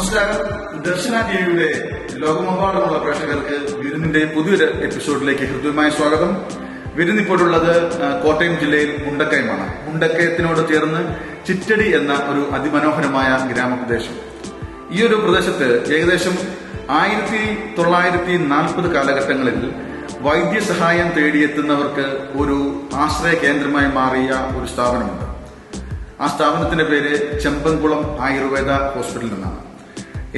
നമസ്കാരം. ദർശന ടിവിയുടെ ലോകമെമ്പാടുമുള്ള പ്രേക്ഷകർക്ക് വിരുന്നിന്റെ പുതിയൊരു എപ്പിസോഡിലേക്ക് ഹൃദ്യമായ സ്വാഗതം. വിരുന്നിപ്പോഴുള്ളത് കോട്ടയം ജില്ലയിൽ മുണ്ടക്കയമാണ്. മുണ്ടക്കയത്തിനോട് ചേർന്ന് ചിറ്റടി എന്ന ഒരു അതിമനോഹരമായ ഗ്രാമപ്രദേശം. ഈ ഒരു പ്രദേശത്ത് ഏകദേശം 1940 കാലഘട്ടങ്ങളിൽ വൈദ്യസഹായം തേടിയെത്തുന്നവർക്ക് ഒരു ആശ്രയ കേന്ദ്രമായി മാറിയ ഒരു സ്ഥാപനമുണ്ട്. ആ സ്ഥാപനത്തിന്റെ പേര് ചെമ്പൻകുളം ആയുർവേദ ഹോസ്പിറ്റൽ എന്നാണ്.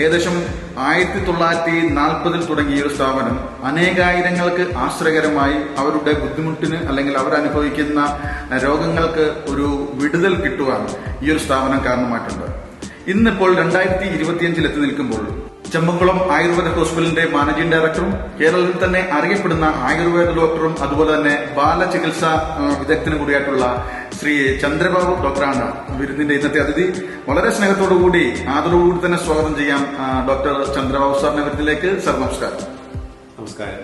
ഏകദേശം 1940 തുടങ്ങിയ ഒരു സ്ഥാപനം അനേകായിരങ്ങൾക്ക് ആശ്രയകരമായി അവരുടെ ബുദ്ധിമുട്ടിന് അല്ലെങ്കിൽ അവരനുഭവിക്കുന്ന രോഗങ്ങൾക്ക് ഒരു വിടുതൽ കിട്ടുവാൻ ഈ ഒരു സ്ഥാപനം കാരണമായിട്ടുണ്ട്. ഇന്നിപ്പോൾ 2025 എത്തി നിൽക്കുമ്പോൾ ചെമ്പൻകുളം ആയുർവേദ ഹോസ്പിറ്റലിന്റെ മാനേജിംഗ് ഡയറക്ടറും കേരളത്തിൽ തന്നെ അറിയപ്പെടുന്ന ആയുർവേദ ഡോക്ടറും അതുപോലെ തന്നെ ബാലചികിത്സാ വിദഗ്ധനും കൂടിയായിട്ടുള്ള ശ്രീ ചന്ദ്രബാബു ഡോക്ടറാണ് വിരുന്നിന്റെ ഇന്നത്തെ അതിഥി. വളരെ സ്നേഹത്തോടുകൂടി ആദരവോടുകൂടി തന്നെ സ്വാഗതം ചെയ്യാം ഡോക്ടർ ചന്ദ്രബാബു സാറിന്റെ വിരുന്നിലേക്ക്. സാർ നമസ്കാരം. നമസ്കാരം.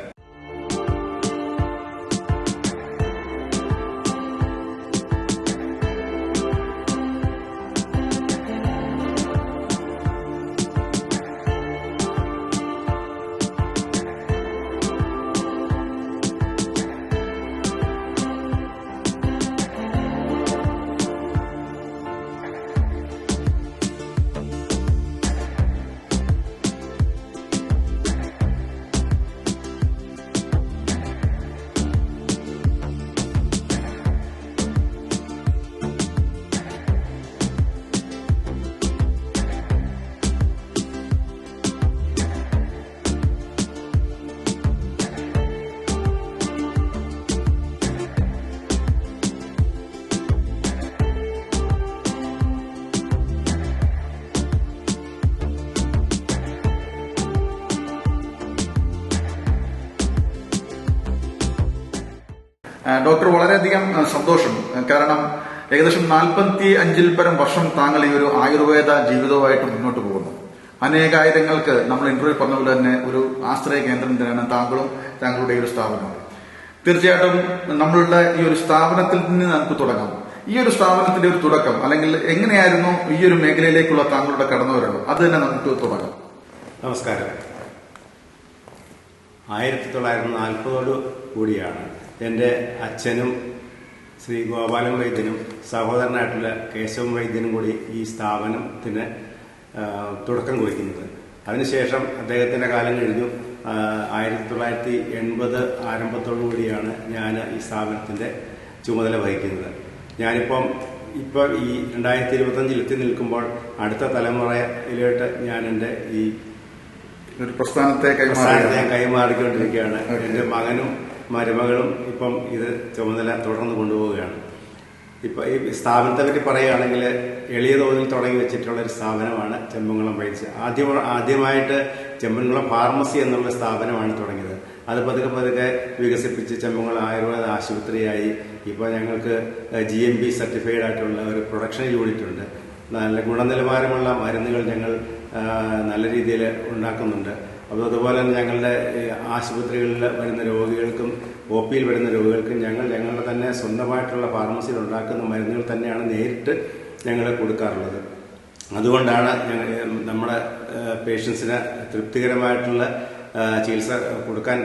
ഡോക്ടർ, വളരെയധികം സന്തോഷം. കാരണം ഏകദേശം 45 പരം വർഷം താങ്കൾ ഈ ഒരു ആയുർവേദ ജീവിതവുമായിട്ട് മുന്നോട്ട് പോകുന്നു. അനേകായിരങ്ങൾക്ക് നമ്മൾ ഇന്റർവ്യൂ പറഞ്ഞ പോലെ തന്നെ ഒരു ആശ്രയ കേന്ദ്രം തന്നെയാണ് താങ്കളും താങ്കളുടെ ഈ ഒരു സ്ഥാപനവും. തീർച്ചയായിട്ടും നമ്മളുടെ ഈ ഒരു സ്ഥാപനത്തിൽ നിന്ന് നമുക്ക് തുടങ്ങാം. ഈ ഒരു സ്ഥാപനത്തിന്റെ ഒരു തുടക്കം അല്ലെങ്കിൽ എങ്ങനെയായിരുന്നു ഈ ഒരു മേഖലയിലേക്കുള്ള താങ്കളുടെ കടന്നുവരവ്, അത് തന്നെ നമുക്ക് തുടങ്ങാം. നമസ്കാരം. 1940 കൂടിയാണ് എൻ്റെ അച്ഛനും ശ്രീ ഗോപാലൻ വൈദ്യനും സഹോദരനായിട്ടുള്ള കേശവൻ വൈദ്യനും കൂടി ഈ സ്ഥാപനത്തിന് തുടക്കം കുറിക്കുന്നത്. അതിനുശേഷം അദ്ദേഹത്തിൻ്റെ കാലം കഴിഞ്ഞു. 1980 ആരംഭത്തോടുകൂടിയാണ് ഞാൻ ഈ സ്ഥാപനത്തിൻ്റെ ചുമതല വഹിക്കുന്നത്. ഞാനിപ്പോൾ ഈ 2025 എത്തി നിൽക്കുമ്പോൾ അടുത്ത തലമുറയിലോട്ട് ഞാൻ എൻ്റെ ഈ ഒരു പ്രസ്ഥാനത്തെ കൈമാറിക്കൊണ്ടിരിക്കുകയാണ്. എൻ്റെ മകനും മരുമകളും ഇപ്പം ഇത് ചുമതല തുടർന്ന് കൊണ്ടുപോവുകയാണ്. ഇപ്പം ഈ സ്ഥാപനത്തെ പറ്റി പറയുകയാണെങ്കിൽ എളിയ തോതിൽ തുടങ്ങി വെച്ചിട്ടുള്ള ഒരു സ്ഥാപനമാണ് ചെമ്പൻകുളം വൈദ്യ. ആദ്യമായിട്ട് ചെമ്പൻകുളം ഫാർമസി എന്നുള്ള സ്ഥാപനമാണ് തുടങ്ങിയത്. അത് പതുക്കെ വികസിപ്പിച്ച് ചെമ്പൻകുളം ആയുർവേദ ആശുപത്രിയായി. ഇപ്പോൾ ഞങ്ങൾക്ക് GMP സർട്ടിഫൈഡ് ആയിട്ടുള്ള ഒരു പ്രൊഡക്ഷൻ യൂണിറ്റ് ഉണ്ട്. നല്ല ഗുണനിലവാരമുള്ള മരുന്നുകൾ ഞങ്ങൾ നല്ല രീതിയിൽ ഉണ്ടാക്കുന്നുണ്ട്. അതുപോലെ തന്നെ ഞങ്ങളുടെ ആശുപത്രികളിൽ വരുന്ന രോഗികൾക്കും OP യിൽ വരുന്ന രോഗികൾക്കും ഞങ്ങളുടെ തന്നെ സ്വന്തമായിട്ടുള്ള ഫാർമസിയിൽ ഉണ്ടാക്കുന്ന മരുന്നുകൾ തന്നെയാണ് നേരിട്ട് ഞങ്ങൾ കൊടുക്കാറുള്ളത്. അതുകൊണ്ടാണ് നമ്മുടെ പേഷ്യൻസിന് തൃപ്തികരമായിട്ടുള്ള ചികിത്സ കൊടുക്കാൻ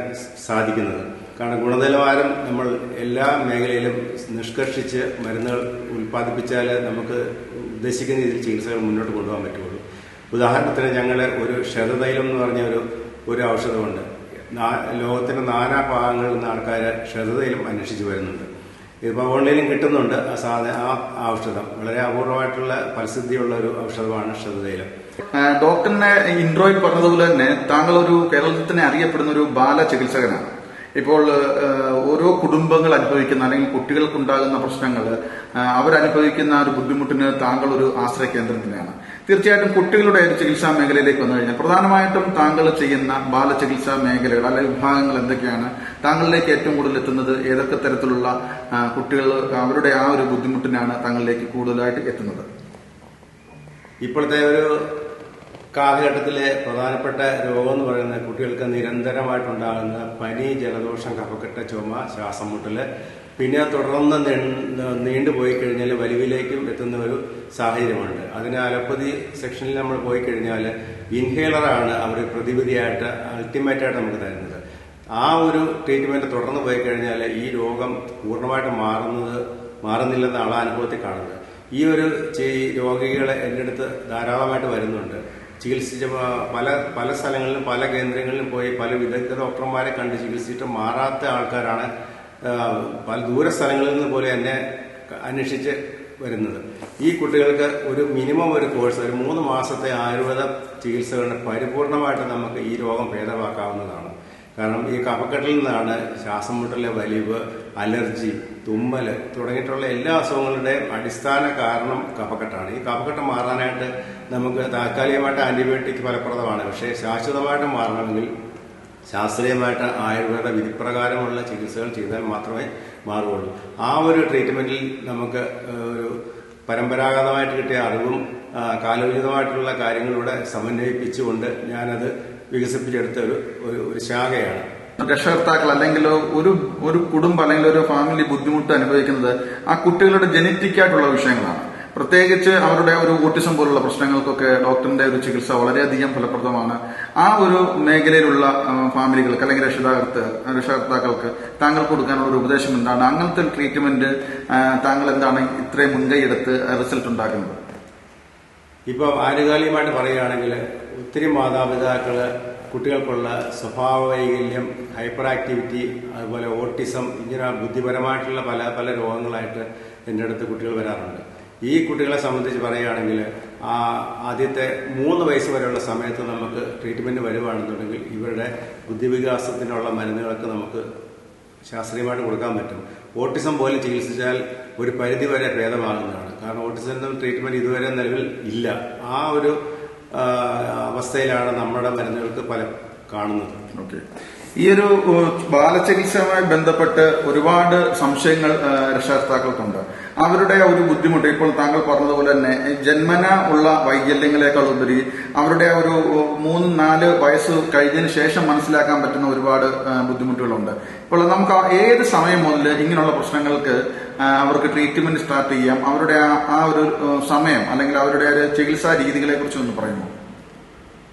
സാധിക്കുന്നത്. കാരണം ഗുണനിലവാരം നമ്മൾ എല്ലാ മേഖലയിലും നിഷ്കർഷിച്ച് മരുന്നുകൾ ഉൽപ്പാദിപ്പിച്ചാൽ നമുക്ക് ഉദ്ദേശിക്കുന്ന രീതിയിൽ ചികിത്സകൾ മുന്നോട്ട് കൊണ്ടുപോകാൻ പറ്റുള്ളൂ. ഉദാഹരണത്തിന് ഞങ്ങൾ ഒരു ക്ഷതതൈലം എന്ന് പറഞ്ഞ ഒരു ഔഷധമുണ്ട്. ലോകത്തിന്റെ നാനാ ഭാഗങ്ങളിൽ നിന്ന് ആൾക്കാർ ക്ഷതതൈലം അന്വേഷിച്ച് വരുന്നുണ്ട്. ഇതിപ്പോൾ ഓൺലൈനിലും കിട്ടുന്നുണ്ട്. ആ ഔഷധം വളരെ അപൂർവമായിട്ടുള്ള പരിസ്ഥിതിയുള്ള ഒരു ഔഷധമാണ് ക്ഷതതൈലം. ഡോക്ടറിനെ ഇൻട്രോയിൽ പറഞ്ഞതുപോലെ തന്നെ താങ്കൾ ഒരു കേരളത്തിൽ തന്നെ അറിയപ്പെടുന്ന ഒരു ബാലചികിത്സകനാണ്. ഇപ്പോൾ ഓരോ കുടുംബങ്ങൾ അനുഭവിക്കുന്ന അല്ലെങ്കിൽ കുട്ടികൾക്കുണ്ടാകുന്ന പ്രശ്നങ്ങൾ അവരനുഭവിക്കുന്ന ഒരു ബുദ്ധിമുട്ടിന് താങ്കൾ ഒരു ആശ്രയ കേന്ദ്രം തന്നെയാണ്. തീർച്ചയായിട്ടും കുട്ടികളുടെ ഒരു ചികിത്സാ മേഖലയിലേക്ക് വന്നു കഴിഞ്ഞാൽ പ്രധാനമായിട്ടും താങ്കൾ ചെയ്യുന്ന ബാലചികിത്സാ മേഖലകൾ അല്ലെങ്കിൽ വിഭാഗങ്ങൾ എന്തൊക്കെയാണ്? താങ്കളിലേക്ക് ഏറ്റവും കൂടുതൽ എത്തുന്നത് ഏതൊക്കെ തരത്തിലുള്ള കുട്ടികൾ അവരുടെ ആ ഒരു ബുദ്ധിമുട്ടിനാണ് താങ്കളിലേക്ക് കൂടുതലായിട്ട് എത്തുന്നത്? ഇപ്പോഴത്തെ ഒരു കാലഘട്ടത്തിലെ പ്രധാനപ്പെട്ട രോഗം എന്ന് പറയുന്നത് കുട്ടികൾക്ക് നിരന്തരമായിട്ടുണ്ടാകുന്ന പനി, ജലദോഷം, കഫക്കെട്ട്, ചുമ, ശ്വാസം മുട്ടല്, പിന്നെ തുടർന്ന് നീണ്ടുപോയി കഴിഞ്ഞാൽ വലിവിലേക്കും എത്തുന്ന ഒരു സാഹചര്യമുണ്ട്. അതിന് അലോപ്പതി സെക്ഷനിൽ നമ്മൾ പോയി കഴിഞ്ഞാൽ ഇൻഹേലറാണ് അവർ പ്രതിവിധിയായിട്ട് അൾട്ടിമേറ്റായിട്ട് നമുക്ക് തരുന്നത്. ആ ഒരു ട്രീറ്റ്മെന്റ് തുടർന്ന് പോയി കഴിഞ്ഞാൽ ഈ രോഗം പൂർണ്ണമായിട്ട് മാറുന്നില്ലെന്നാണ് അനുഭവത്തിൽ കാണുന്നത്. ഈ ഒരു രോഗികൾ എൻ്റെ അടുത്ത് ധാരാളമായിട്ട് വരുന്നുണ്ട്. ചികിത്സിച്ച പല സ്ഥലങ്ങളിലും പല കേന്ദ്രങ്ങളിലും പോയി പല വിദഗ്ധ ഡോക്ടർമാരെ കണ്ട് ചികിത്സിച്ചിട്ട് മാറാത്ത ആൾക്കാരാണ് പല ദൂര സ്ഥലങ്ങളിൽ നിന്ന് പോലെ എന്നെ അന്വേഷിച്ച് വരുന്നത്. ഈ കുട്ടികൾക്ക് ഒരു മിനിമം ഒരു കോഴ്സ്, ഒരു 3 മാസത്തെ ആയുർവേദ ചികിത്സകളുടെ പരിപൂർണമായിട്ട് നമുക്ക് ഈ രോഗം ഭേദമാക്കാവുന്നതാണ്. കാരണം ഈ കഫക്കെട്ടിൽ നിന്നാണ് ശ്വാസം മുട്ടല്, വലിവ്, അലർജി, തുമ്മൽ തുടങ്ങിയിട്ടുള്ള എല്ലാ അസുഖങ്ങളുടെയും അടിസ്ഥാന കാരണം കഫക്കെട്ടാണ്. ഈ കഫക്കെട്ട് മാറാനായിട്ട് നമുക്ക് താൽക്കാലികമായിട്ട് ആന്റിബയോട്ടിക് ഫലപ്രദമാണ്. പക്ഷേ ശാശ്വതമായിട്ട് മാറണമെങ്കിൽ ശാസ്ത്രീയമായിട്ട് ആയുർവേദ വിധിപ്രകാരമുള്ള ചികിത്സകൾ ചെയ്താൽ മാത്രമേ മാറുകയുള്ളൂ. ആ ഒരു ട്രീറ്റ്മെന്റിൽ നമുക്ക് ഒരു പരമ്പരാഗതമായിട്ട് കിട്ടിയ അറിവും കാലോചിതമായിട്ടുള്ള കാര്യങ്ങളിലൂടെ സമന്വയിപ്പിച്ചുകൊണ്ട് ഞാനത് വികസിപ്പിച്ചെടുത്ത ഒരു ശാഖയാണ്. രക്ഷകർത്താക്കൾ അല്ലെങ്കിൽ ഒരു കുടുംബം അല്ലെങ്കിൽ ഒരു ഫാമിലി ബുദ്ധിമുട്ട് അനുഭവിക്കുന്നത് ആ കുട്ടികളുടെ ജനറ്റിക് ആയിട്ടുള്ള വിഷയങ്ങളാണ്. പ്രത്യേകിച്ച് അവരുടെ ഒരു ഓട്ടിസം പോലുള്ള പ്രശ്നങ്ങൾക്കൊക്കെ ഡോക്ടറിന്റെ ഒരു ചികിത്സ വളരെയധികം ഫലപ്രദമാണ്. ആ ഒരു മേഖലയിലുള്ള ഫാമിലികൾക്ക് അല്ലെങ്കിൽ രക്ഷകർത്താക്കൾക്ക് താങ്കൾ കൊടുക്കാനുള്ള ഒരു ഉപദേശം എന്താണ്? അങ്ങനത്തെ ട്രീറ്റ്മെന്റ് താങ്കൾ എന്താണ് ഇത്രയും മുൻകൈ എടുത്ത് റിസൾട്ട് ഉണ്ടാക്കുന്നത്? ഇപ്പൊ ആനുകാലികമായിട്ട് പറയുകയാണെങ്കിൽ ഒത്തിരി മാതാപിതാക്കള് കുട്ടികൾക്കുള്ള സ്വഭാവ വൈകല്യം, ഹൈപ്പർ ആക്ടിവിറ്റി, അതുപോലെ ഓട്ടിസം, ഇങ്ങനെ ബുദ്ധിപരമായിട്ടുള്ള പല രോഗങ്ങളായിട്ട് എൻ്റെ അടുത്ത് കുട്ടികൾ വരാറുണ്ട്. ഈ കുട്ടികളെ സംബന്ധിച്ച് പറയുകയാണെങ്കിൽ ആദ്യത്തെ 3 വയസ്സ് വരെയുള്ള സമയത്ത് നമുക്ക് ട്രീറ്റ്മെന്റ് വരുവാണെന്നുണ്ടെങ്കിൽ ഇവരുടെ ബുദ്ധിവികാസത്തിനുള്ള മരുന്നുകളൊക്കെ നമുക്ക് ശാസ്ത്രീയമായിട്ട് കൊടുക്കാൻ പറ്റും. ഓട്ടിസം പോലും ചികിത്സിച്ചാൽ ഒരു പരിധി വരെ ഭേദമാകുന്നതാണ്. കാരണം ഓട്ടിസം ട്രീറ്റ്മെന്റ് ഇതുവരെ നിലവിൽ ഇല്ല. ആ ഒരു അവസ്ഥയിലാണ് നമ്മുടെ മരുന്നുകൾക്ക് ഫലം കാണുന്നത്. ഓക്കെ, ഈ ഒരു ബാലചികിത്സയുമായി ബന്ധപ്പെട്ട് ഒരുപാട് സംശയങ്ങൾ രക്ഷകർത്താക്കൾക്കുണ്ട്. അവരുടെ ഒരു ബുദ്ധിമുട്ട് ഇപ്പോൾ താങ്കൾ പറഞ്ഞതുപോലെ തന്നെ ജന്മന ഉള്ള വൈകല്യങ്ങളെക്കാൾ ഉപരി അവരുടെ ഒരു 3-4 വയസ്സ് കഴിഞ്ഞതിന് ശേഷം മനസ്സിലാക്കാൻ പറ്റുന്ന ഒരുപാട് ബുദ്ധിമുട്ടുകളുണ്ട്. ഇപ്പോൾ നമുക്ക് ഏത് സമയം മുതൽ ഇങ്ങനെയുള്ള പ്രശ്നങ്ങൾക്ക് അവർക്ക് ട്രീറ്റ്മെന്റ് സ്റ്റാർട്ട് ചെയ്യാം? അവരുടെ ആ ഒരു സമയം അല്ലെങ്കിൽ അവരുടെ ചികിത്സാ രീതികളെ കുറിച്ച് ഒന്ന് പറയുമോ?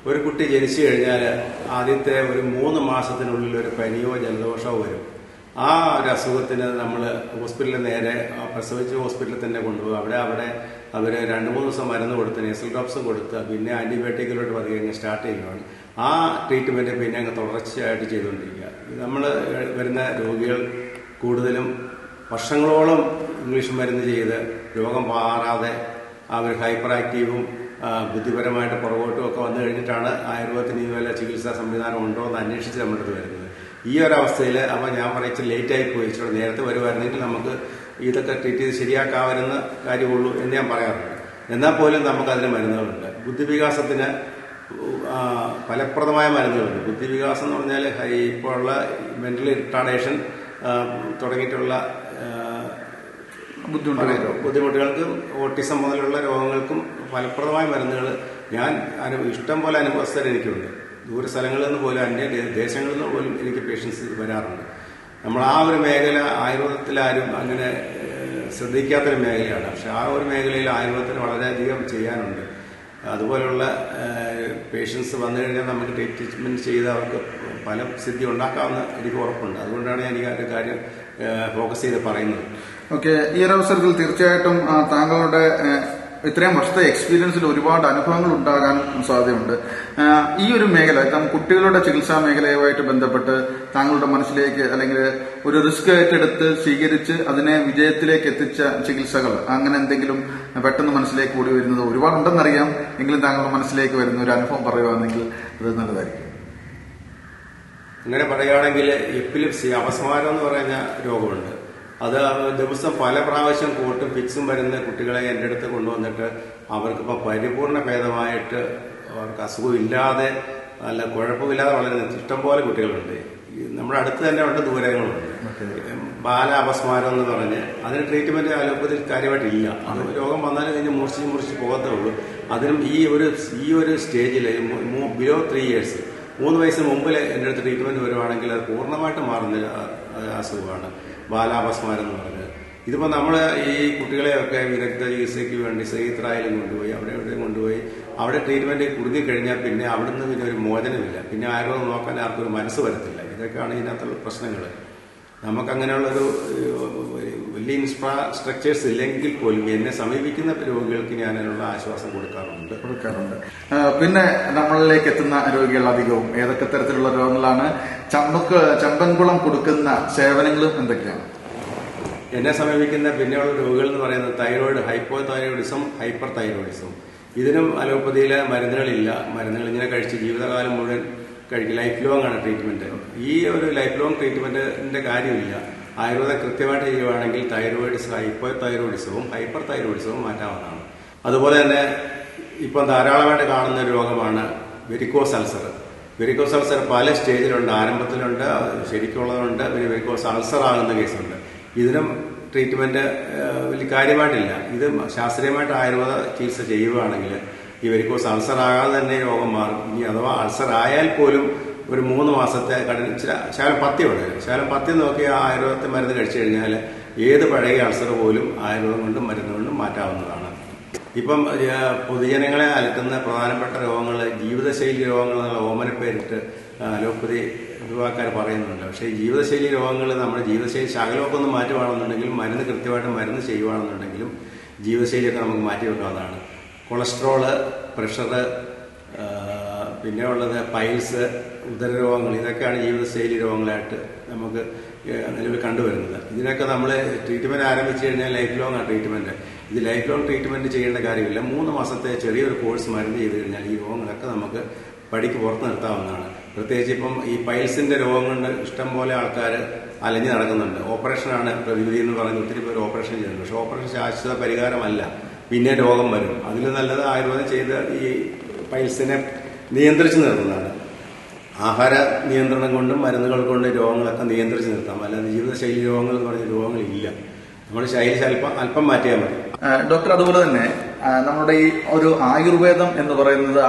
ഒരു കുട്ടി ജനിച്ചു കഴിഞ്ഞാൽ ആദ്യത്തെ ഒരു 3 മാസത്തിനുള്ളിൽ ഒരു പനിയോ ജലദോഷമോ വരും. ആ ഒരു അസുഖത്തിന് നമ്മൾ ഹോസ്പിറ്റലിൽ നേരെ പ്രസവിച്ച ഹോസ്പിറ്റലിൽ തന്നെ കൊണ്ടുപോകും. അവിടെ അവർ 2-3 ദിവസം മരുന്ന് കൊടുത്ത് നേസൽ ഡ്രോപ്സ് കൊടുത്ത് പിന്നെ ആന്റിബയോട്ടിക്കിലോട്ട് പതിയെ കഴിഞ്ഞ് സ്റ്റാർട്ട് ചെയ്യുകയാണ്. ആ ട്രീറ്റ്മെന്റ് പിന്നെ അങ്ങ് തുടർച്ചയായിട്ട് ചെയ്തുകൊണ്ടിരിക്കുക. നമ്മൾ വരുന്ന രോഗികൾ കൂടുതലും വർഷങ്ങളോളം ഇംഗ്ലീഷ് മരുന്ന് ചെയ്ത് രോഗം മാറാതെ അവർ ഹൈപ്പർ ആക്റ്റീവും ബുദ്ധിപരമായിട്ട് പുറകോട്ടും ഒക്കെ വന്നു കഴിഞ്ഞിട്ടാണ് ആയുർവേദത്തിന് ഇതുപോലെ ചികിത്സാ സംവിധാനം ഉണ്ടോ എന്ന് അന്വേഷിച്ച് നമ്മുടെ അടുത്ത് വരുന്നത്. ഈ ഒരവസ്ഥയിൽ അപ്പോൾ ഞാൻ പറയിച്ച് ലേറ്റായി പോയി, ഇച്ചിരി നേരത്തെ വരുമായിരുന്നെങ്കിൽ നമുക്ക് ഇതൊക്കെ ട്രീറ്റ് ചെയ്ത് ശരിയാക്കാവുന്ന കാര്യമുള്ളൂ എന്ന് ഞാൻ പറയാറുണ്ട്. എന്നാൽ പോലും നമുക്കതിന് മരുന്നുകളുണ്ട്. ബുദ്ധിവികാസത്തിന് ഫലപ്രദമായ മരുന്നുകളുണ്ട്. ബുദ്ധിവികാസം എന്ന് പറഞ്ഞാൽ ഇപ്പോൾ ഉള്ള മെന്റൽ റിട്ടാർഡേഷൻ തുടങ്ങിയിട്ടുള്ള ബുദ്ധിമുട്ടുകൾക്കും ഓട്ടിസം മുതലുള്ള രോഗങ്ങൾക്കും ഫലപ്രദമായ മരുന്നുകൾ ഞാൻ ഇഷ്ടം പോലെ അനുഭവസ്ഥർ എനിക്കുണ്ട്. ദൂര സ്ഥലങ്ങളിൽ നിന്ന് പോലും അന്യ ദേശങ്ങളിൽ നിന്ന് പോലും എനിക്ക് പേഷ്യൻസ് വരാറുണ്ട്. നമ്മൾ ആ ഒരു മേഖല ആയുർവേദത്തിലാരും അങ്ങനെ ശ്രദ്ധിക്കാത്തൊരു മേഖലയാണ്. പക്ഷെ ആ ഒരു മേഖലയിൽ ആയുർവേദത്തിന് വളരെയധികം ചെയ്യാനുണ്ട്. അതുപോലുള്ള പേഷ്യൻസ് വന്നു കഴിഞ്ഞാൽ നമുക്ക് ട്രീറ്റ്മെന്റ് ചെയ്ത് അവർക്ക് ഫലം സിദ്ധി ഉണ്ടാക്കാമെന്ന് എനിക്ക് ഉറപ്പുണ്ട്. അതുകൊണ്ടാണ് ഞാൻ ഈ ഒരു കാര്യം ഫോക്കസ് ചെയ്ത് പറയുന്നത്. ഓക്കെ, ഈ ഒരു അവസരത്തിൽ തീർച്ചയായിട്ടും താങ്കളുടെ ഇത്രയും വർഷത്തെ എക്സ്പീരിയൻസിൽ ഒരുപാട് അനുഭവങ്ങൾ ഉണ്ടാകാൻ സാധ്യതയുണ്ട്. ഈ ഒരു മേഖല കുട്ടികളുടെ ചികിത്സാ മേഖലയുമായിട്ട് ബന്ധപ്പെട്ട് താങ്കളുടെ മനസ്സിലേക്ക് അല്ലെങ്കിൽ ഒരു റിസ്ക് ഏറ്റെടുത്ത് സ്വീകരിച്ച് അതിനെ വിജയത്തിലേക്ക് എത്തിച്ച ചികിത്സകൾ അങ്ങനെ എന്തെങ്കിലും പെട്ടെന്ന് മനസ്സിലേക്ക് കൂടി വരുന്നത് ഒരുപാടുണ്ടെന്നറിയാം. എങ്കിലും താങ്കളുടെ മനസ്സിലേക്ക് വരുന്ന ഒരു അനുഭവം പറയുകയാണെങ്കിൽ അത് നല്ലതായിരിക്കും. അങ്ങനെ പറയുകയാണെങ്കിൽ എപ്പിലിപ്സി, അപസ്മാരം എന്ന് പറയുന്ന രോഗമുണ്ട്. അത് ദിവസം പല പ്രാവശ്യം കൂട്ടും ഫിക്സും വരുന്ന കുട്ടികളെ എൻ്റെ അടുത്ത് കൊണ്ടുവന്നിട്ട് അവർക്കിപ്പോൾ പരിപൂർണ ഭേദമായിട്ട് അവർക്ക് അസുഖമില്ലാതെ നല്ല കുഴപ്പമില്ലാതെ വളരെ ഇഷ്ടംപോലെ കുട്ടികളുണ്ട്. നമ്മുടെ അടുത്ത് തന്നെ ഉണ്ട്, ദൂരങ്ങളുണ്ട്. ബാല അപസ്മാരം എന്ന് പറഞ്ഞ് അതിന് ട്രീറ്റ്മെന്റ് അലോപ്പതിയിൽ കാര്യമായിട്ടില്ല. അത് രോഗം വന്നാലും ഇതിന് മുറിച്ച് പോകത്തേ ഉള്ളൂ. അതിനും ഈ ഒരു സ്റ്റേജിൽ ബിലോ 3 years 3 വയസ്സിന് മുമ്പിൽ എൻ്റെ അടുത്ത് ട്രീറ്റ്മെന്റ് വരുവാണെങ്കിൽ അത് പൂർണ്ണമായിട്ട് മാറുന്ന അസുഖമാണ് ബാലാപസ്മാരം എന്ന് പറഞ്ഞത്. ഇതിപ്പോൾ നമ്മൾ ഈ കുട്ടികളെയൊക്കെ വിദഗ്ധ ചികിത്സയ്ക്ക് വേണ്ടി ശ്രീത്രായാലും കൊണ്ടുപോയി അവിടെ കൊണ്ടുപോയി അവിടെ ട്രീറ്റ്മെന്റ് കുടുങ്ങിക്കഴിഞ്ഞാൽ പിന്നെ അവിടുന്ന് പിന്നെ ഒരു മോചനമില്ല. പിന്നെ ആരോഗ്യം നോക്കാൻ ആർക്കും ഒരു മനസ്സ് വരത്തില്ല. ഇതൊക്കെയാണ് ഇതിനകത്തുള്ള പ്രശ്നങ്ങൾ. നമുക്കങ്ങനെയുള്ളൊരു വലിയ ഇൻഫ്രാസ്ട്രക്ചേഴ്സ് ഇല്ലെങ്കിൽ പോലും എന്നെ സമീപിക്കുന്ന രോഗികൾക്ക് ഞാൻ അതിനുള്ള ആശ്വാസം കൊടുക്കാറുണ്ട്. പിന്നെ നമ്മളിലേക്ക് എത്തുന്ന രോഗികൾ അധികവും ഏതൊക്കെ തരത്തിലുള്ള രോഗങ്ങളാണ്? ചമ്പൻകുളം കൊടുക്കുന്ന സേവനങ്ങളും എന്തൊക്കെയാണ്? എന്നെ സമീപിക്കുന്ന പിന്നെയുള്ള രോഗികൾ എന്ന് പറയുന്നത് thyroid, hypo thyroidism, hyper thyroidism. ഇതിനും അലോപ്പതിയിലെ മരുന്നുകളില്ല. മരുന്നുകൾ ഇങ്ങനെ കഴിച്ച് ജീവിതകാലം മുഴുവൻ കഴിക്കും. ലൈഫ് ലോങ് ആണ് ട്രീറ്റ്മെന്റ്. ഈ ഒരു ലൈഫ് ലോങ് ട്രീറ്റ്മെന്റിന്റെ കാര്യമില്ല. ആയുർവേദം കൃത്യമായിട്ട് ചെയ്യുവാണെങ്കിൽ തൈറോയിഡിസം, ഹൈപ്പോ തൈറോയിഡിസവും ഹൈപ്പർ തൈറോയിഡിസവും മാറ്റാവുന്നതാണ്. അതുപോലെ തന്നെ ഇപ്പം ധാരാളമായിട്ട് കാണുന്ന ഒരു രോഗമാണ് വെരിക്കോസ് അൾസർ. വെരിക്കോസ് അൾസർ പല സ്റ്റേജിലുണ്ട്. ആരംഭത്തിലുണ്ട്, ശരിക്കുള്ളതുണ്ട്, പിന്നെ വെരിക്കോസ് അൾസർ ആകുന്ന കേസുണ്ട്. ഇതിനും ട്രീറ്റ്മെന്റ് വലിയ കാര്യമായിട്ടില്ല. ഇത് ശാസ്ത്രീയമായിട്ട് ആയുർവേദ ചികിത്സ ചെയ്യുകയാണെങ്കിൽ ഈ വെരിക്കോസ് അൾസർ ആകാതെ തന്നെ രോഗം മാറും. ഇനി അഥവാ അൾസർ ആയാൽ പോലും ഒരു 3 മാസത്തെ ശകലം പഥ്യമുണ്ട്. ശകലം പഥ്യം നോക്കി ആയുർവേദത്തെ മരുന്ന് കഴിച്ചു കഴിഞ്ഞാൽ ഏത് പഴയ അൾസർ പോലും ആയുർവേദം കൊണ്ടും മരുന്ന് കൊണ്ടും മാറ്റാവുന്നതാണ്. ഇപ്പം പൊതുജനങ്ങളെ അലട്ടുന്ന പ്രധാനപ്പെട്ട രോഗങ്ങൾ ജീവിതശൈലി രോഗങ്ങൾ എന്നുള്ള ഓമനപ്പേരിട്ട് അലോപ്പതി വിഭാഗക്കാർ പറയുന്നുണ്ട്. പക്ഷേ ഈ ജീവിതശൈലി രോഗങ്ങൾ നമ്മുടെ ജീവിതശൈലി ശകലമൊക്കെ ഒന്ന് മാറ്റുകയാണെന്നുണ്ടെങ്കിലും മരുന്ന് കൃത്യമായിട്ട് മരുന്ന് ചെയ്യുകയാണെന്നുണ്ടെങ്കിലും ജീവിതശൈലിയൊക്കെ നമുക്ക് മാറ്റി വെക്കാവുന്നതാണ്. കൊളസ്ട്രോള്, പ്രഷർ, പിന്നെ ഉള്ളത് പൈൽസ്, ഉദരരോഗങ്ങൾ, ഇതൊക്കെയാണ് ജീവിതശൈലി രോഗങ്ങളായിട്ട് നമുക്ക് നിലവിൽ കണ്ടുവരുന്നത്. ഇതിനൊക്കെ നമ്മൾ ട്രീറ്റ്മെന്റ് ആരംഭിച്ചു കഴിഞ്ഞാൽ ലൈഫ് ലോങ് ആണ് ട്രീറ്റ്മെന്റ്. ഇത് ലൈഫ് ലോങ് ട്രീറ്റ്മെന്റ് ചെയ്യേണ്ട കാര്യമില്ല. 3 മാസത്തെ ചെറിയൊരു കോഴ്സ് മരുന്ന് ചെയ്ത് കഴിഞ്ഞാൽ ഈ രോഗങ്ങളൊക്കെ നമുക്ക് പടിക്ക് പുറത്ത് നിർത്താവുന്നതാണ്. പ്രത്യേകിച്ച് ഇപ്പം ഈ പൈൽസിന്റെ രോഗം കൊണ്ട് ഇഷ്ടംപോലെ ആൾക്കാർ അലഞ്ഞു നടക്കുന്നുണ്ട്. ഓപ്പറേഷനാണ് പ്രതിവിധി എന്ന് പറഞ്ഞ് ഒത്തിരി പേര് ഓപ്പറേഷൻ ചെയ്യുന്നുണ്ട്. പക്ഷെ ഓപ്പറേഷൻ ശാശ്വത പരിഹാരമല്ല. പിന്നെ രോഗം വരും. അതിൽ നല്ലത് ആയുർവേദം ചെയ്ത് ഈ പൈൽസിനെ നിയന്ത്രിച്ച് നിർത്തുന്നതാണ്. ആഹാര നിയന്ത്രണം കൊണ്ടും മരുന്നുകൾ കൊണ്ടും രോഗങ്ങളൊക്കെ നിയന്ത്രിച്ച് നിർത്താം. അല്ലാതെ ജീവിതശൈലി രോഗങ്ങൾ എന്ന് പറഞ്ഞ രോഗങ്ങളില്ല. നമ്മുടെ ശൈലി അല്പം മാറ്റിയാൽ മതി. ഡോക്ടർ, അതുപോലെ തന്നെ നമ്മുടെ ഈ ഒരു ആയുർവേദം എന്ന് പറയുന്നത്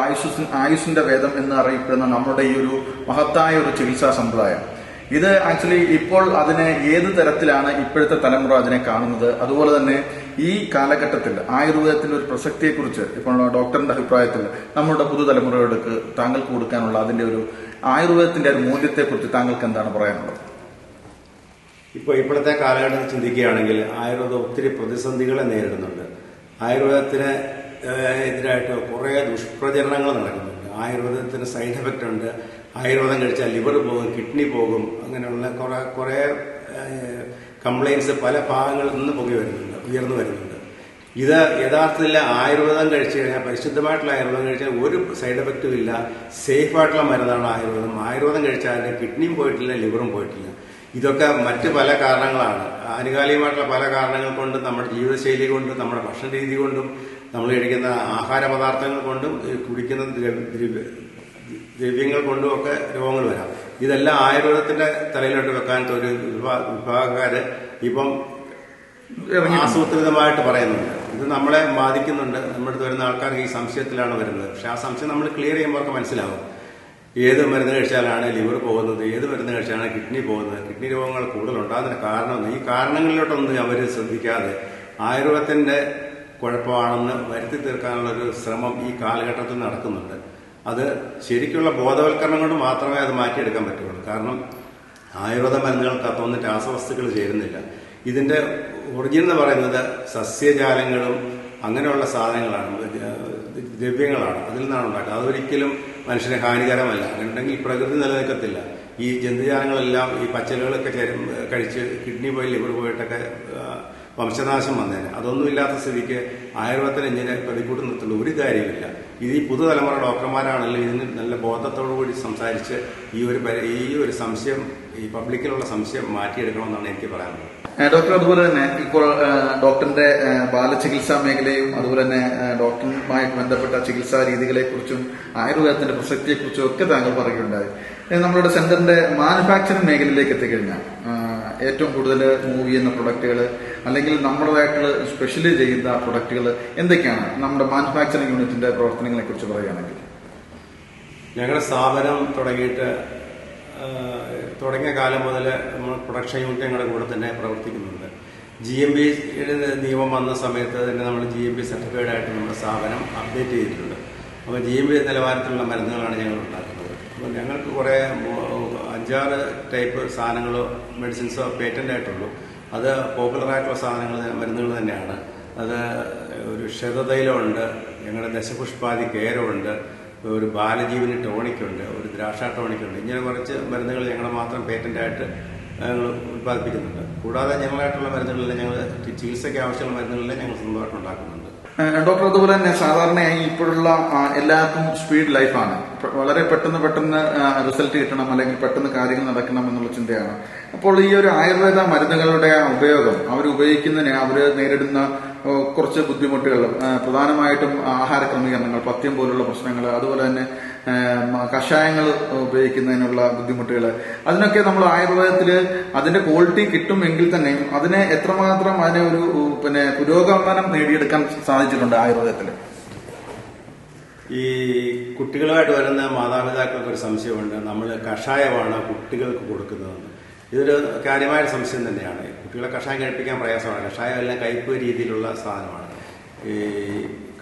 ആയുഷിന്റെ വേദം എന്ന് അറിയപ്പെടുന്ന നമ്മുടെ ഈ ഒരു മഹത്തായ ഒരു ചികിത്സാ സമ്പ്രദായം, ഇത് ആക്ച്വലി ഇപ്പോൾ അതിനെ ഏത് തരത്തിലാണ് ഇപ്പോഴത്തെ തലമുറ അതിനെ കാണുന്നത്? അതുപോലെ തന്നെ ഈ കാലഘട്ടത്തിൽ ആയുർവേദത്തിന്റെ ഒരു പ്രസക്തിയെക്കുറിച്ച് ഇപ്പോൾ ഡോക്ടറിന്റെ അഭിപ്രായത്തിൽ നമ്മുടെ പുതുതലമുറയോടൊക്കെ താങ്കൾക്ക് കൊടുക്കാനുള്ള അതിന്റെ ഒരു ആയുർവേദത്തിന്റെ ഒരു മൂല്യത്തെക്കുറിച്ച് താങ്കൾക്ക് എന്താണ് പറയാനുള്ളത്? ഇപ്പോഴത്തെ കാലഘട്ടത്തിൽ ചിന്തിക്കുകയാണെങ്കിൽ ആയുർവേദം ഒത്തിരി പ്രതിസന്ധികളെ നേരിടുന്നുണ്ട്. ആയുർവേദത്തിന് എതിരായിട്ട് കുറേ ദുഷ്പ്രചരണങ്ങൾ നടക്കുന്നുണ്ട്. ആയുർവേദത്തിന് സൈഡ് എഫക്റ്റ് ഉണ്ട്. ആയുർവേദം കഴിച്ചാൽ ലിവർ പോകും, കിഡ്നി പോകും, അങ്ങനെയുള്ള കുറേ കംപ്ലൈൻറ്റ്സ് പല ഭാഗങ്ങളിൽ നിന്ന് ഉയർന്നു വരുന്നുണ്ട്. ഇത് യഥാർത്ഥത്തിൽ ആയുർവേദം കഴിച്ചു കഴിഞ്ഞാൽ, പരിശുദ്ധമായിട്ടുള്ള ആയുർവേദം കഴിച്ചാൽ ഒരു സൈഡ് എഫക്റ്റും ഇല്ല. സേഫ് ആയിട്ടുള്ള മരുന്നാണ് ആയുർവേദം. ആയുർവേദം കഴിച്ചാൽ കിഡ്നിയും പോയിട്ടില്ല, ലിവറും പോയിട്ടില്ല. ഇതൊക്കെ മറ്റ് പല കാരണങ്ങളാണ്. ആനുകാലികമായിട്ടുള്ള പല കാരണങ്ങൾ കൊണ്ട്, നമ്മുടെ ജീവിതശൈലി കൊണ്ടും നമ്മുടെ ഭക്ഷണ രീതി കൊണ്ടും നമ്മൾ കഴിക്കുന്ന ആഹാര പദാർത്ഥങ്ങൾ കൊണ്ടും കുടിക്കുന്ന ദ്രവ്യങ്ങൾ കൊണ്ടും ഒക്കെ രോഗങ്ങൾ വരാം. ഇതെല്ലാം ആയുർവേദത്തിന്റെ തലയിലോട്ട് വെക്കാൻ ഒരു വിഭാഗക്കാര് ഇപ്പം ആസൂത്രിതമായിട്ട് പറയുന്നുണ്ട്. ഇത് നമ്മളെ ബാധിക്കുന്നുണ്ട്. നമ്മുടെ അടുത്ത് വരുന്ന ആൾക്കാർക്ക് ഈ സംശയത്തിലാണ് വരുന്നത്. പക്ഷെ ആ സംശയം നമ്മൾ ക്ലിയർ ചെയ്യുമ്പോൾ അവർക്ക് മനസ്സിലാവും. ഏത് മരുന്ന് കഴിച്ചാലാണ് ലിവർ പോകുന്നത്, ഏത് മരുന്ന് കഴിച്ചാലാണ് കിഡ്നി പോകുന്നത്, കിഡ്നി രോഗങ്ങൾ കൂടുതലുണ്ടാകുന്നതിന് കാരണം, ഈ കാരണങ്ങളിലോട്ടൊന്നും അവർ ശ്രദ്ധിക്കാതെ ആയുർവേദത്തിന്റെ കുഴപ്പമാണെന്ന് വരുത്തി തീർക്കാനുള്ളൊരു ശ്രമം ഈ കാലഘട്ടത്തിൽ നടക്കുന്നുണ്ട്. അത് ശരിക്കുള്ള ബോധവൽക്കരണം കൊണ്ട് മാത്രമേ അത് മാറ്റിയെടുക്കാൻ പറ്റുള്ളൂ. കാരണം ആയുർവേദ മരുന്നുകൾക്കകത്തൊന്നും രാസവസ്തുക്കൾ ചേരുന്നില്ല. ഇതിന്റെ ഒറിജിൻ എന്ന് പറയുന്നത് സസ്യജാലങ്ങളും അങ്ങനെയുള്ള സാധനങ്ങളാണ്, ദ്രവ്യങ്ങളാണ്. അതിൽ നിന്നാണ് ഉണ്ടാക്കുക. അതൊരിക്കലും മനുഷ്യന് ഹാനികരമല്ല. അങ്ങനെയുണ്ടെങ്കിൽ പ്രകൃതി നിലനിൽക്കത്തില്ല. ഈ ജന്തുജാലങ്ങളെല്ലാം ഈ പച്ചലുകളൊക്കെ കഴിച്ച് കിഡ്നി പോയി ലിവർ പോയിട്ടൊക്കെ വംശനാശം വന്നേനെ. അതൊന്നും ഇല്ലാത്ത സ്ഥിതിക്ക് ആയുർവേദത്തിന് ഇങ്ങനെ പ്രതികൂട്ട് നിർത്തുള്ള ഒരു കാര്യമില്ല. ഇത് ഈ പുതുതലമുറ ഡോക്ടർമാരാണല്ലോ ഇതിന് നല്ല ബോധത്തോടു കൂടി സംസാരിച്ച് ഈ ഒരു സംശയം, ഈ പബ്ലിക്കിലുള്ള സംശയം മാറ്റിയെടുക്കണമെന്നാണ് എനിക്ക് പറയാനുള്ളത്. ഡോക്ടർ, അതുപോലെ തന്നെ ഇപ്പോൾ ഡോക്ടറിന്റെ ബാലചികിത്സാ മേഖലയും അതുപോലെ തന്നെ ഡോക്ടറുമായിട്ട് ബന്ധപ്പെട്ട ചികിത്സാ രീതികളെ കുറിച്ചും ആയുർവേദത്തിന്റെ പ്രസക്തിയെക്കുറിച്ചും ഒക്കെ താങ്കൾ പറയുകയുണ്ടായി. നമ്മളുടെ സെന്ററിന്റെ മാനുഫാക്ചറിംഗ് മേഖലയിലേക്ക് എത്തിക്കഴിഞ്ഞാൽ ഏറ്റവും കൂടുതൽ മൂവ് ചെയ്യുന്ന പ്രൊഡക്റ്റുകൾ അല്ലെങ്കിൽ നമ്മുടേതായിട്ടുള്ള സ്പെഷ്യലി ചെയ്യുന്ന പ്രൊഡക്റ്റുകൾ എന്തൊക്കെയാണ്? നമ്മുടെ മാനുഫാക്ചറിംഗ് യൂണിറ്റിന്റെ പ്രവർത്തനങ്ങളെ കുറിച്ച് പറയുകയാണെങ്കിൽ, ഞങ്ങളുടെ സ്ഥാപനം തുടങ്ങിയ കാലം മുതൽ നമ്മൾ പ്രൊഡക്ഷൻ യൂണിറ്റ് ഞങ്ങളുടെ കൂടെ തന്നെ പ്രവർത്തിക്കുന്നുണ്ട്. GMP-യുടെ നിയമം വന്ന സമയത്ത് തന്നെ നമ്മൾ GMP സർട്ടിഫൈഡ് ആയിട്ട് നമ്മുടെ സ്ഥാപനം അപ്ഡേറ്റ് ചെയ്തിട്ടുണ്ട്. അപ്പോൾ GMP നിലവാരത്തിലുള്ള മരുന്നുകളാണ് ഞങ്ങൾ ഉണ്ടാക്കുന്നത്. അപ്പോൾ ഞങ്ങൾക്ക് കുറേ 5-6 ടൈപ്പ് സാധനങ്ങളോ മെഡിസിൻസോ പേറ്റൻ്റ് ആയിട്ടുള്ളൂ. അത് പോപ്പുലറായിട്ടുള്ള മരുന്നുകൾ തന്നെയാണ്. അത് ഒരു ക്ഷതതൈലമുണ്ട്, ഞങ്ങളുടെ ദശപുഷ്പാദി കേരമുണ്ട്, ഒരു ബാലജീവനി ടോണിക്കുണ്ട്, ഒരു ദ്രാക്ഷ ടോണിക്കുണ്ട്. ഇങ്ങനെ കുറച്ച് മരുന്നുകൾ ഞങ്ങൾ മാത്രം പേറ്റൻ്റായിട്ട് ഞങ്ങൾ ഉത്പാദിപ്പിക്കുന്നുണ്ട്. കൂടാതെ ഞങ്ങളായിട്ടുള്ള മരുന്നുകളിൽ ഞങ്ങൾ ചികിത്സയ്ക്ക് ആവശ്യമുള്ള മരുന്നുകളിൽ ഞങ്ങൾ സ്വന്തമായിട്ട് ഉണ്ടാക്കുന്നുണ്ട്. ഡോക്ടർ, അതുപോലെ തന്നെ സാധാരണയായി ഇപ്പോഴുള്ള എല്ലാവർക്കും സ്പീഡ് ലൈഫാണ്. വളരെ പെട്ടെന്ന് റിസൾട്ട് കിട്ടണം, അല്ലെങ്കിൽ പെട്ടെന്ന് കാര്യങ്ങൾ നടക്കണം എന്നുള്ള ചിന്തയാണ്. അപ്പോൾ ഈ ഒരു ആയുർവേദ മരുന്നുകളുടെ ഉപയോഗം അവർ ഉപയോഗിക്കുന്നതിന് അവർ നേരിടുന്ന കുറച്ച് ബുദ്ധിമുട്ടുകൾ, പ്രധാനമായിട്ടും ആഹാര ക്രമീകരണങ്ങൾ, പഥ്യം പോലുള്ള പ്രശ്നങ്ങൾ, അതുപോലെ തന്നെ കഷായങ്ങൾ ഉപയോഗിക്കുന്നതിനുള്ള ബുദ്ധിമുട്ടുകൾ, അതിനൊക്കെ നമ്മൾ ആയുർവേദത്തിൽ അതിന്റെ ക്വാളിറ്റി കിട്ടുമെങ്കിൽ തന്നെയും അതിനെ എത്രമാത്രം അതിനെ ഒരു പുരോഗമനം നേടിയെടുക്കാൻ സാധിച്ചിട്ടുണ്ട് ആയുർവേദത്തിൽ? ഈ കുട്ടികളുമായിട്ട് വരുന്ന മാതാപിതാക്കൾക്ക് ഒരു സംശയമുണ്ട്, നമ്മൾ കഷായമാണ് കുട്ടികൾക്ക് കൊടുക്കുന്നതെന്ന്. ഇതൊരു കാര്യമായ സംശയം തന്നെയാണ്. കുട്ടികളെ കഷായം കഴിപ്പിക്കാൻ പ്രയാസമാണ്. കഷായം എല്ലാം കയ്പ് രീതിയിലുള്ള സാധനമാണ്. ഈ